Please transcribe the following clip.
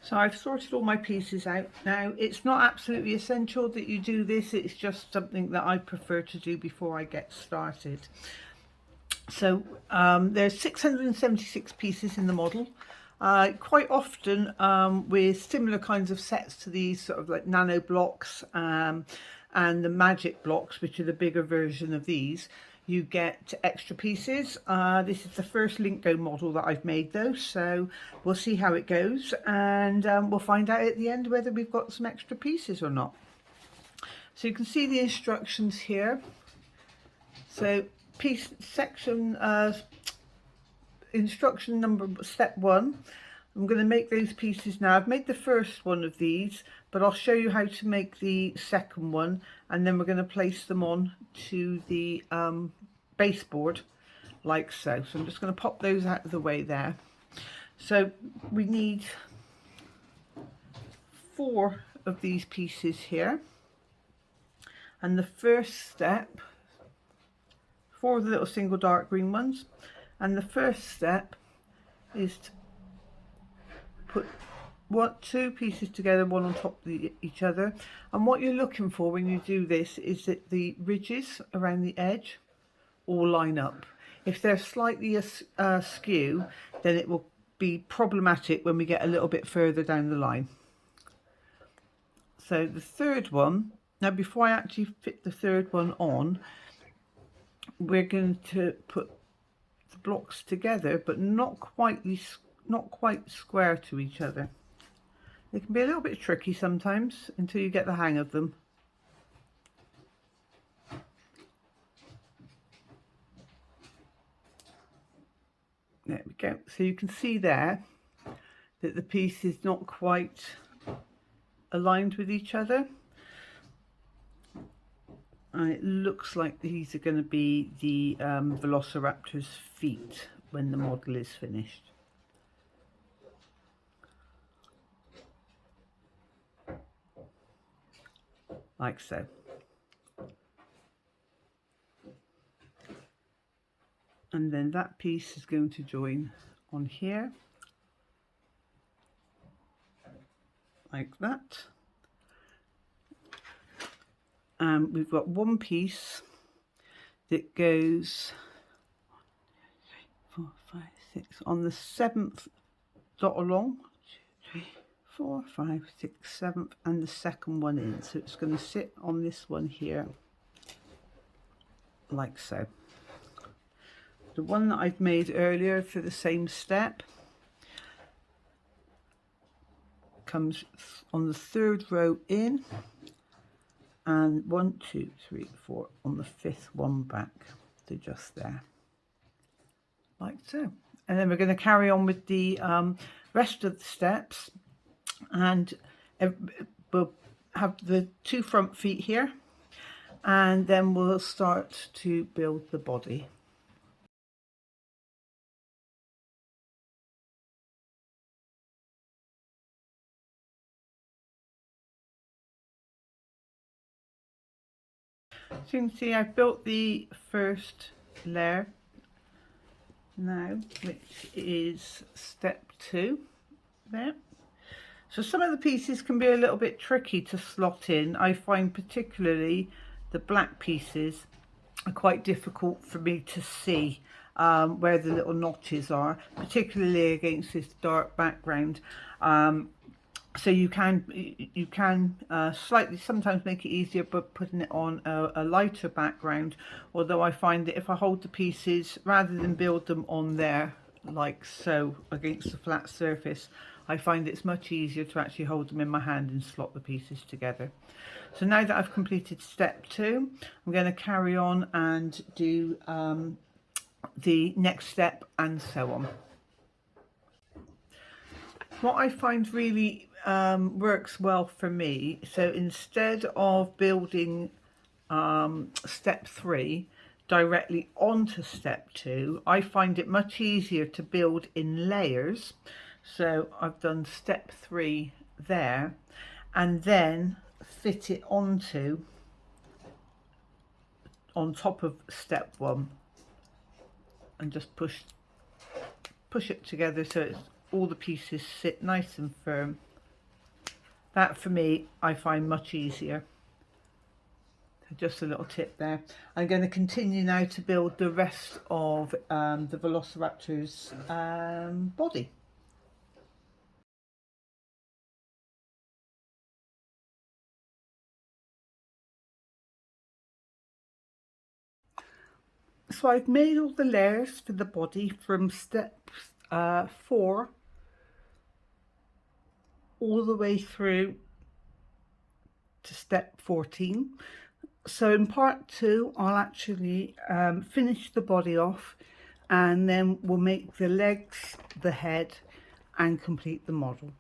So I've sorted all my pieces out now. It's not absolutely essential that you do this, it's just something that I prefer to do before I get started. So there's 676 pieces in the model. Quite often with similar kinds of sets to these, sort of like nano blocks and the magic blocks, which are the bigger version of these, you get extra pieces. This is the first Linkgo model that I've made though, so we'll see how it goes, and we'll find out at the end whether we've got some extra pieces or not. So you can see the instructions here. So instruction number step 1. I'm going to make those pieces now. I've made the first one of these, but I'll show you how to make the second one, and then we're going to place them on to the baseboard like so. So I'm just going to pop those out of the way there. So we need 4 of these pieces here, and the first step, 4 of the little single dark green ones, and the first step is to put 2 pieces together, one on top of each other. And what you're looking for when you do this is that the ridges around the edge all line up. If they're slightly askew, then it will be problematic when we get a little bit further down the line. So the third one, now before I actually fit the third one on, we're going to put the blocks together, but not quite square to each other. They can be a little bit tricky sometimes until you get the hang of them. There we go. So you can see there that the piece is not quite aligned with each other. And it looks like these are going to be the Velociraptor's feet when the model is finished. Like so. And then that piece is going to join on here, like that. And we've got one piece that goes 4, 5, 6 on the 7th dot along. 2, 3, 4, 5, 6, 7th, and the second one in. So it's going to sit on this one here, like so. The one that I've made earlier for the same step comes on the 3rd row in, and 1, 2, 3, 4 on the 5th one back, to just there, like so. And then we're going to carry on with the rest of the steps, and we'll have the 2 front feet here, and then we'll start to build the body. So you can see I've built the first layer now, which is step 2 there. So some of the pieces can be a little bit tricky to slot in. I find particularly the black pieces are quite difficult for me to see where the little notches are, particularly against this dark background. So you can slightly sometimes make it easier by putting it on a lighter background, although I find that if I hold the pieces, rather than build them on there like so against the flat surface, I find it's much easier to actually hold them in my hand and slot the pieces together. So now that I've completed step 2, I'm going to carry on and do the next step, and so on. What I find really works well for me, so instead of building step 3 directly onto step 2, I find it much easier to build in layers. So I've done step 3 there, and then fit it on top of step 1, and just push it together so it's all the pieces sit nice and firm That for me, I find much easier. Just a little tip there. I'm going to continue now to build the rest of the Velociraptor's body. So I've made all the layers for the body from step 4 all the way through to step 14. So in part 2 I'll actually finish the body off, and then we'll make the legs, the head, and complete the model.